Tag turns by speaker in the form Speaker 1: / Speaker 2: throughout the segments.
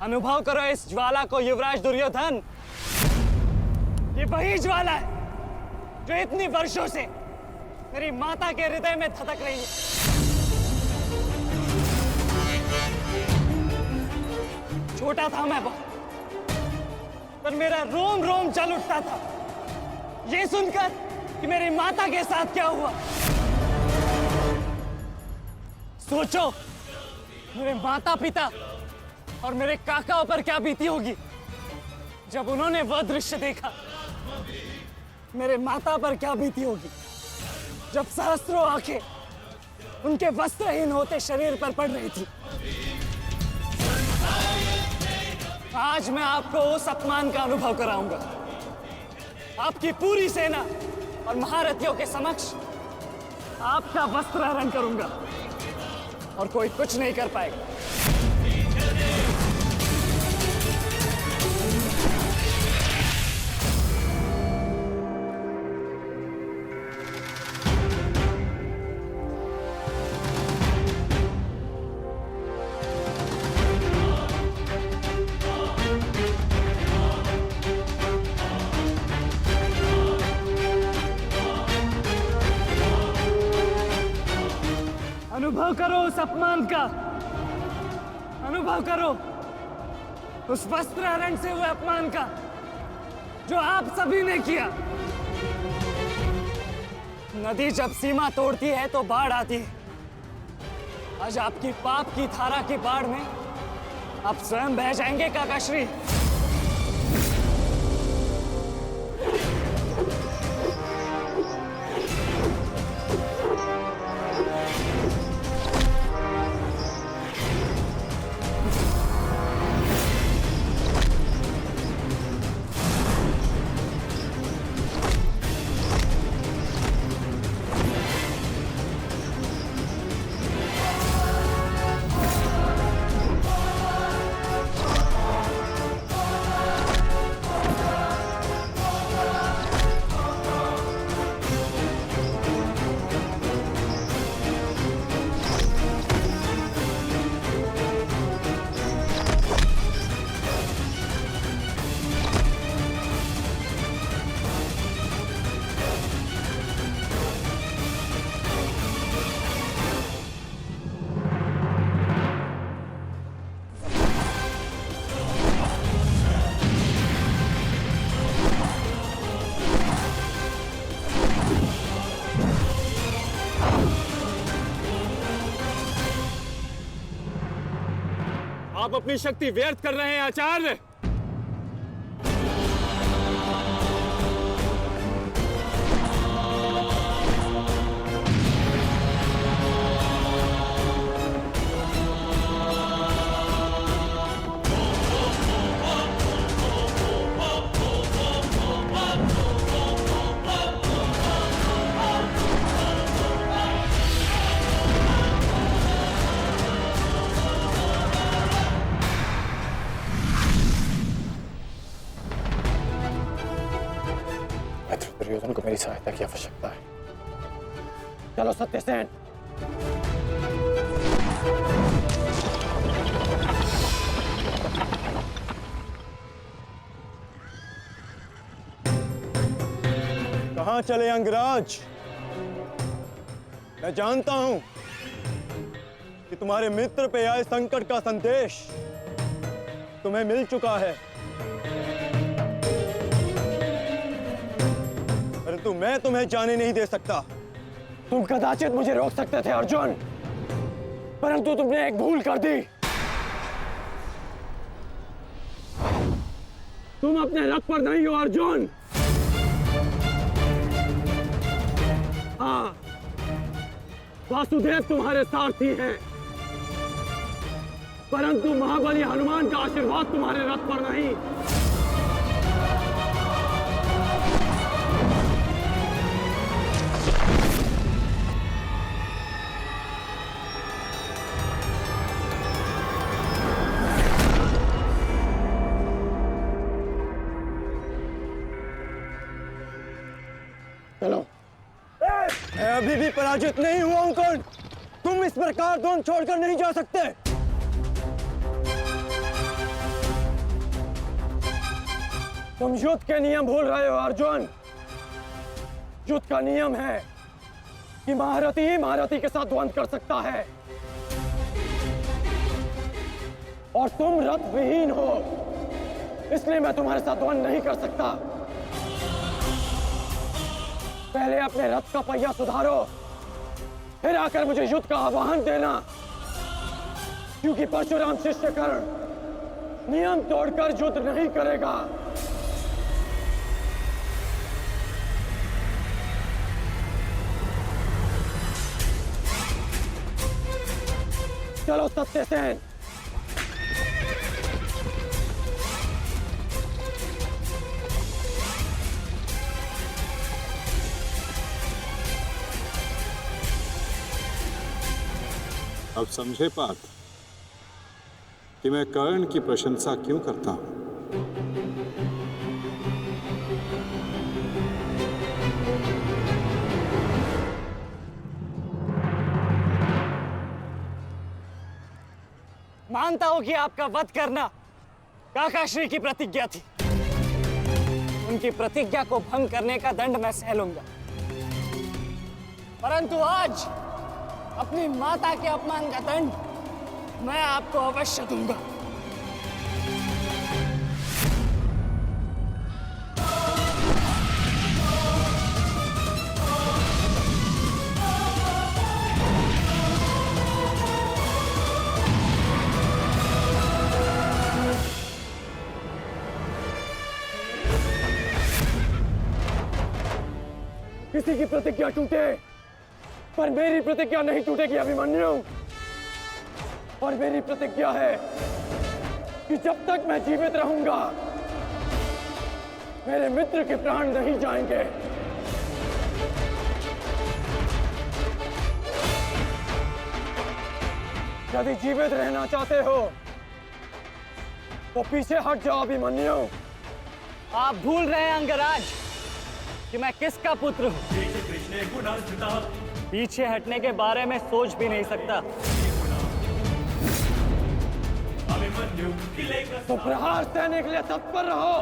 Speaker 1: अनुभव करो इस ज्वाला को युवराज दुर्योधन। ये वही ज्वाला है जो इतनी वर्षों से मेरी माता के हृदय में धधक रही है। छोटा था मैं बहुत, पर मेरा रोम रोम जल उठता था ये सुनकर कि मेरी माता के साथ क्या हुआ। सोचो मेरे माता पिता और मेरे काकाओं पर क्या बीती होगी जब उन्होंने वह दृश्य देखा। मेरे माता पर क्या बीती होगी जब सहस्त्रों आंखें उनके वस्त्रहीन होते शरीर पर पड़ रही थी। आज मैं आपको उस अपमान का अनुभव कराऊंगा। आपकी पूरी सेना और महारथियों के समक्ष आपका वस्त्र हरण करूंगा और कोई कुछ नहीं कर पाएगा। अनुभव करो उस अपमान का, अनुभव करो उस वस्त्र हरण से हुए अपमान का जो आप सभी ने किया। नदी जब सीमा तोड़ती है तो बाढ़ आती है। आज आपकी पाप की धारा की बाढ़ में आप स्वयं बह जाएंगे काकाश्री।
Speaker 2: आप अपनी शक्ति व्यर्थ कर रहे हैं आचार्य। दुर्योधन को मेरी सहायता की आवश्यकता है। चलो सत्यसेन।
Speaker 3: कहां चले अंगराज? मैं जानता हूं कि तुम्हारे मित्र पे आए संकट का संदेश तुम्हें मिल चुका है, परंतु मैं तुम्हें जाने नहीं दे सकता।
Speaker 1: तुम कदाचित मुझे रोक सकते थे अर्जुन, परंतु तुमने एक भूल कर दी। तुम अपने रथ पर नहीं हो अर्जुन। हाँ, वासुदेव तुम्हारे सारथी हैं, परंतु महाबली हनुमान का आशीर्वाद तुम्हारे रथ पर नहीं। चलो।
Speaker 3: मैं अभी भी पराजित नहीं हुआ हूं कर्ण। तुम इस प्रकार द्रोण छोड़कर नहीं जा सकते।
Speaker 2: तुम युद्ध के नियम भूल रहे हो अर्जुन। युद्ध का नियम है कि महारथी ही महारथी के साथ द्वंद्व कर सकता है, और तुम रथ विहीन हो, इसलिए मैं तुम्हारे साथ द्वंद्व नहीं कर सकता। पहले अपने रथ का पहिया सुधारो, फिर आकर मुझे युद्ध का आह्वान देना, क्योंकि परशुराम शिष्य कर्ण नियम तोड़कर युद्ध नहीं करेगा। चलो सत्यसेन।
Speaker 4: अब समझे पार्थ कि मैं कर्ण की प्रशंसा क्यों करता हूं।
Speaker 1: मानता हूं कि आपका वध करना काकाश्री की प्रतिज्ञा थी। उनकी प्रतिज्ञा को भंग करने का दंड मैं सह लूंगा, परंतु आज अपनी माता के अपमान का दंड मैं आपको अवश्य दूंगा।
Speaker 2: किसी की प्रतिज्ञा टूटे, पर मेरी प्रतिज्ञा नहीं टूटेगी अभिमन्यु। और मेरी प्रतिज्ञा है कि जब तक मैं जीवित रहूंगा, मेरे मित्र के प्राण नहीं जाएंगे। यदि जीवित रहना चाहते हो तो पीछे हट जाओ अभिमन्यु।
Speaker 1: आप भूल रहे हैं अंगराज कि मैं किसका पुत्र हूं। पीछे हटने के बारे में सोच भी नहीं सकता।
Speaker 2: तो प्रहार सहने के लिए तत्पर रहो।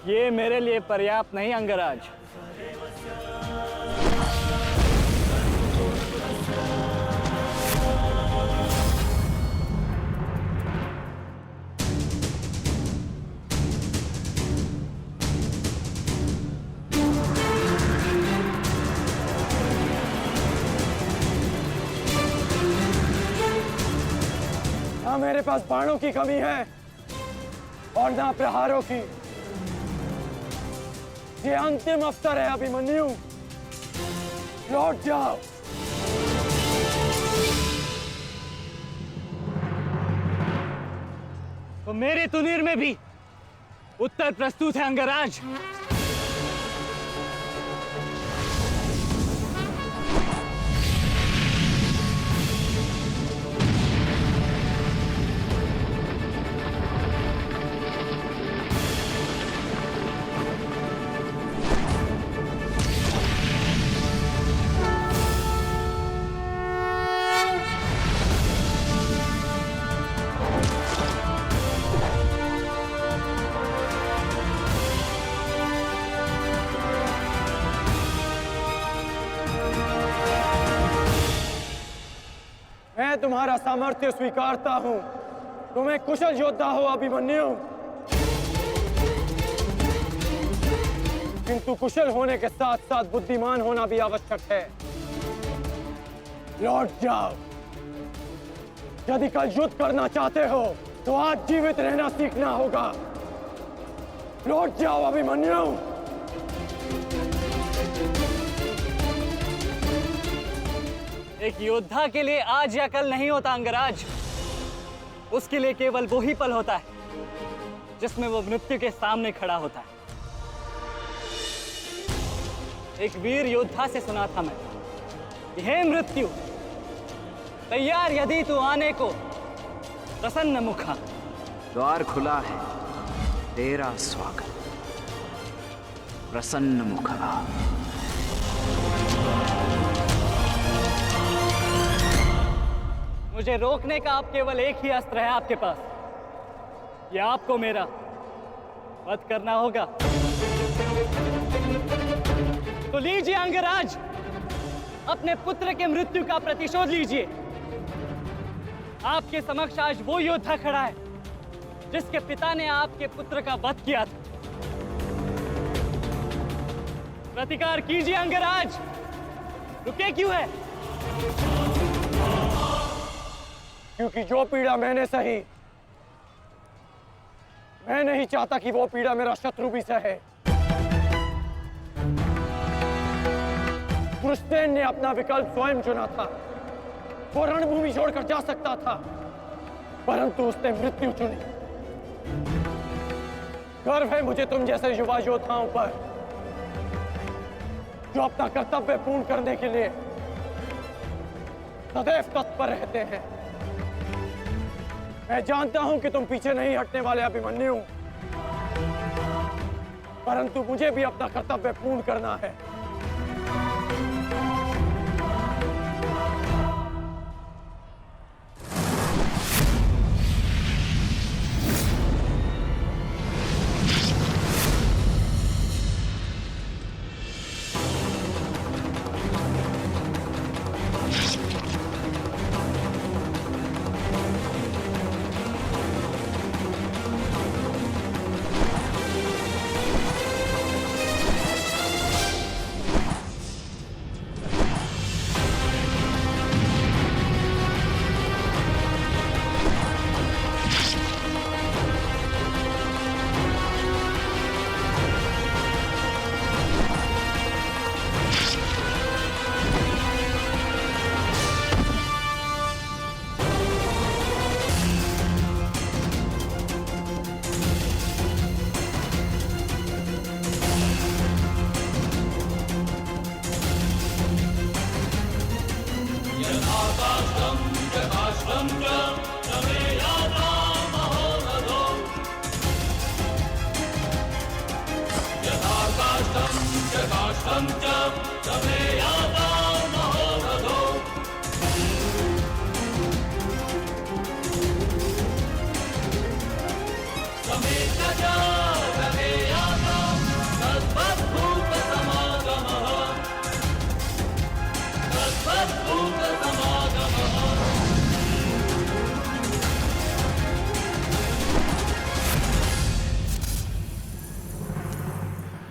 Speaker 1: ये मेरे लिए पर्याप्त नहीं अंगराज।
Speaker 2: ना मेरे पास बाणों की कमी है और ना प्रहारों की। ये अंतिम अवसर है अभिमन्यु, लौट जाओ।
Speaker 1: तो मेरे तुनीर में भी उत्तर प्रस्तुत है अंगराज।
Speaker 2: मैं तुम्हारा सामर्थ्य स्वीकारता हूं। तुम्हें कुशल योद्धा हो अभिमन्यु, किंतु कुशल होने के साथ साथ बुद्धिमान होना भी आवश्यक है। लौट जाओ। यदि कल युद्ध करना चाहते हो तो आज जीवित रहना सीखना होगा। लौट जाओ अभिमन्यु।
Speaker 1: एक योद्धा के लिए आज या कल नहीं होता अंगराज। उसके लिए केवल वो ही पल होता है जिसमें वो मृत्यु के सामने खड़ा होता है। एक वीर योद्धा से सुना था मैं, हे मृत्यु, तैयार यदि तू आने को, प्रसन्न मुखा।
Speaker 5: द्वार खुला है, तेरा स्वागत। प्रसन्न मुखा।
Speaker 1: मुझे रोकने का अब केवल एक ही अस्त्र है आपके पास। ये आपको मेरा वध करना होगा। तो लीजिए अंगराज, अपने पुत्र के मृत्यु का प्रतिशोध लीजिए। आपके समक्ष आज वो योद्धा खड़ा है जिसके पिता ने आपके पुत्र का वध किया था। प्रतिकार कीजिए अंगराज, रुके क्यों है?
Speaker 2: क्योंकि जो पीड़ा मैंने सही, मैं नहीं चाहता कि वो पीड़ा मेरा शत्रु भी सहे। कृष्ण ने अपना विकल्प स्वयं चुना था। वो रणभूमि छोड़कर जा सकता था, परंतु उसने मृत्यु चुनी। गर्व है मुझे तुम जैसे युवा योद्धाओं पर, जो अपना कर्तव्य पूर्ण करने के लिए सदैव तत्पर रहते हैं। मैं जानता हूं कि तुम पीछे नहीं हटने वाले अभिमन्यु, परंतु मुझे भी अपना कर्तव्य पूर्ण करना है।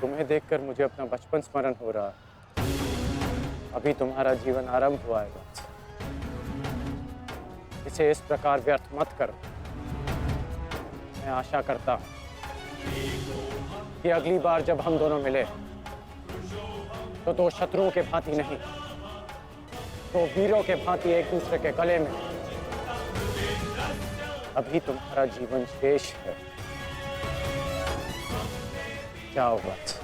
Speaker 2: तुम्हें देखकर मुझे अपना बचपन स्मरण हो रहा है। अभी तुम्हारा जीवन आरंभ हुआ है वत्स। इसे इस प्रकार व्यर्थ मत करो। मैं आशा करता हूं कि अगली बार जब हम दोनों मिले तो दो शत्रुओं के भांति नहीं, तो वीरों के भांति एक दूसरे के गले में। अभी तुम्हारा जीवन शेष है। जाओ वत्स।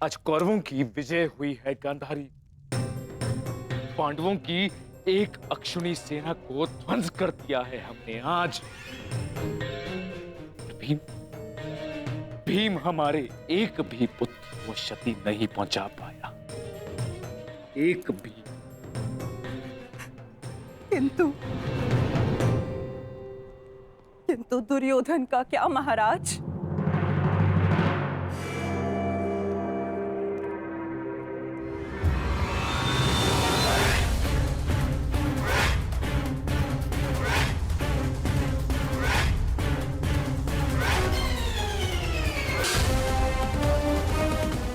Speaker 6: आज कौरवों की विजय हुई है गांधारी। पांडवों की एक अक्षुणी सेना को ध्वंस कर दिया है हमने आज। भीम हमारे एक भी पुत्र को क्षति नहीं पहुंचा पाया, एक भी।
Speaker 7: किंतु दुर्योधन का क्या महाराज?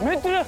Speaker 2: मित्र,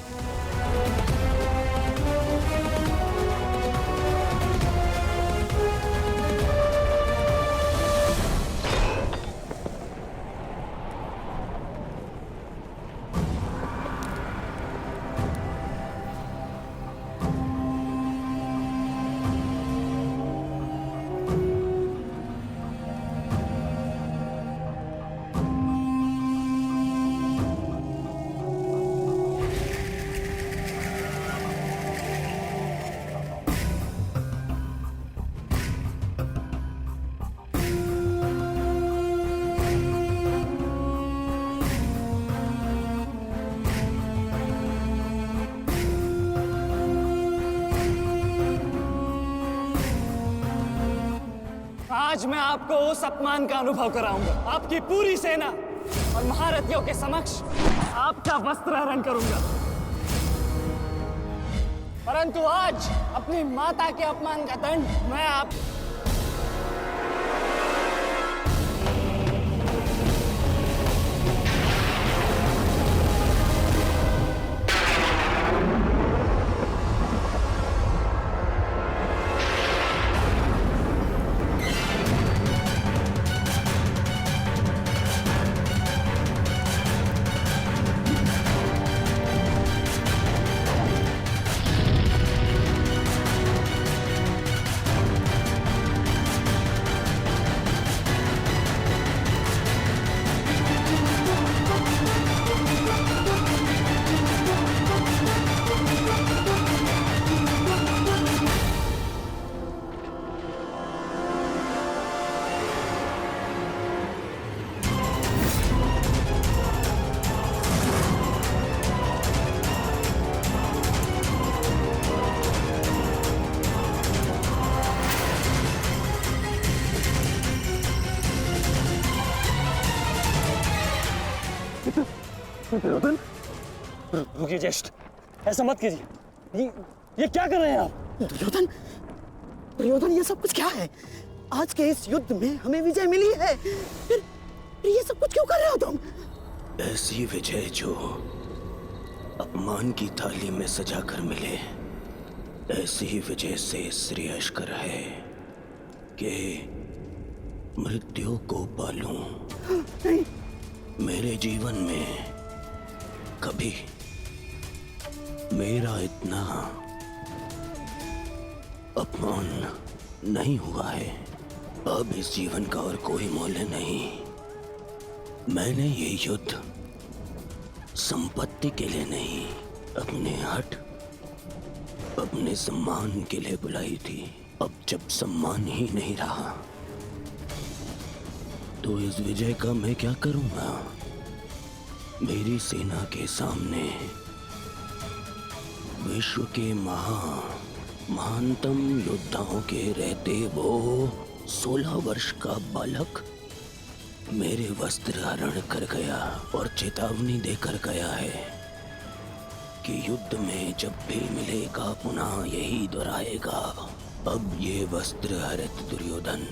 Speaker 1: आज मैं आपको उस अपमान का अनुभव कराऊंगा। आपकी पूरी सेना और महारथियों के समक्ष आपका वस्त्र हरण करूंगा। परंतु आज अपनी माता के अपमान का दंड मैं आप
Speaker 2: दुर्योधन, रुकिए ज्येष्ठ, ऐसा मत कीजिए। ये क्या कर रहे हैं आप?
Speaker 5: दुर्योधन, दुर्योधन, ये सब कुछ क्या है? आज के इस युद्ध में हमें विजय मिली है, फिर ये सब कुछ क्यों कर रहे हो तुम?
Speaker 8: ऐसी विजय जो अपमान की थाली में सजा कर मिले, ऐसी ही विजय से श्रेयस्कर है कि मृत्यु को पालूं।
Speaker 5: नहीं।
Speaker 8: मेरे जीवन में कभी मेरा इतना अपमान नहीं हुआ है। अब इस जीवन का और कोई मूल्य नहीं। मैंने ये युद्ध संपत्ति के लिए नहीं, अपने हट, अपने सम्मान के लिए बुलाई थी। अब जब सम्मान ही नहीं रहा तो इस विजय का मैं क्या करूंगा? मेरी सेना के सामने विश्व के महानतम योद्धाओं के रहते वो 16 वर्ष का बालक मेरे वस्त्र हरण कर गया और चेतावनी देकर गया है कि युद्ध में जब भी मिलेगा पुनः यही दोहराएगा। अब ये वस्त्र हरित दुर्योधन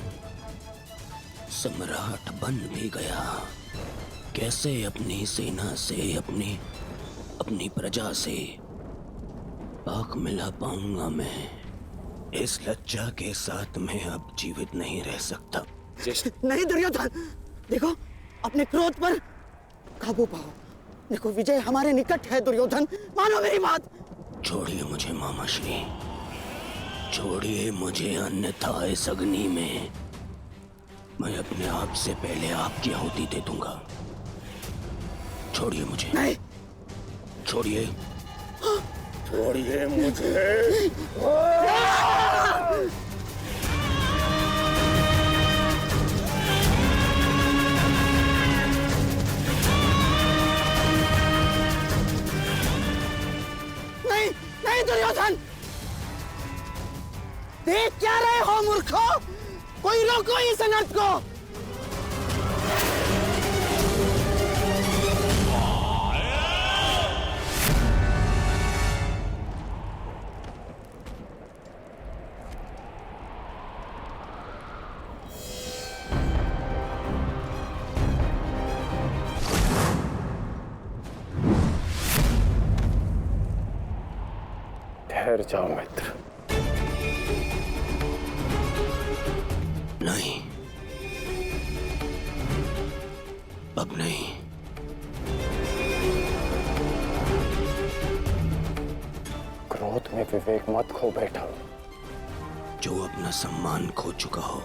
Speaker 8: सम्राट बन भी गया। कैसे अपनी सेना से, अपनी प्रजा से आंख मिला पाऊंगा मैं? इस लज्जा के साथ मैं अब जीवित नहीं रह सकता।
Speaker 5: नहीं दुर्योधन, देखो अपने क्रोध पर काबू पाओ। देखो विजय हमारे निकट है दुर्योधन, मानो मेरी बात।
Speaker 8: छोड़िए मुझे मामाश्री, छोड़िए मुझे, अन्यथा इस अग्नि में मैं अपने आप से पहले आपकी आहुति दे दूंगा। छोड़िए मुझे।
Speaker 5: नहीं।
Speaker 8: छोड़िए।
Speaker 2: छोड़िए मुझे।
Speaker 5: नहीं, नहीं दुर्योधन, देख क्या रहे हो मूर्खों? कोई रोको इस अनर्थ को।
Speaker 2: ठहर जाओ मित्र।
Speaker 8: नहीं, अब नहीं।
Speaker 2: क्रोध में विवेक मत खो बैठा।
Speaker 8: जो अपना सम्मान खो चुका हो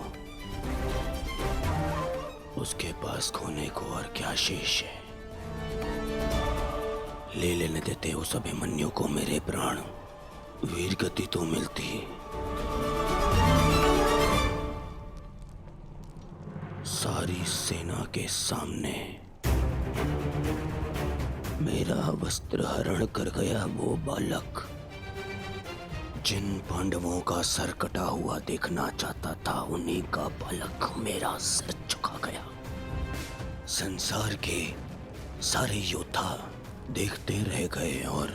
Speaker 8: उसके पास खोने को और क्या शेष है? ले लेने देते उस अभिमन्यु को मेरे प्राण, वीर गति तो मिलती। सारी सेना के सामने मेरा वस्त्र हरण कर गया वो बालक जिन पांडवों का सर कटा हुआ देखना चाहता था, उन्हीं का बालक मेरा सर झुका गया। संसार के सारे योद्धा देखते रह गए और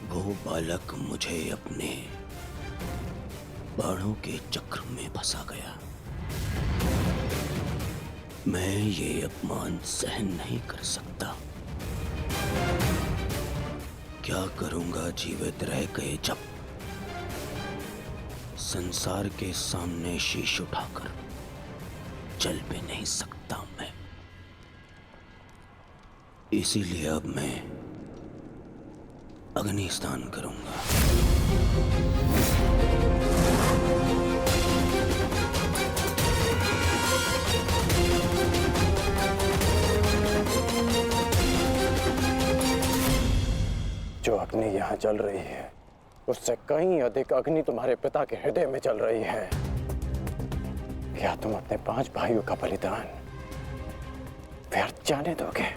Speaker 8: वो बालक मुझे अपने बाणों के चक्र में फंसा गया। मैं ये अपमान सहन नहीं कर सकता। क्या करूंगा जीवित रह गए जब संसार के सामने शीश उठाकर चल भी नहीं सकता मैं। इसीलिए अब मैं अग्नि स्नान करूंगा।
Speaker 2: जो अग्नि यहाँ जल रही है उससे कहीं अधिक अग्नि तुम्हारे पिता के हृदय में जल रही है। क्या तुम अपने 5 भाइयों का बलिदान व्यर्थ जाने दोगे?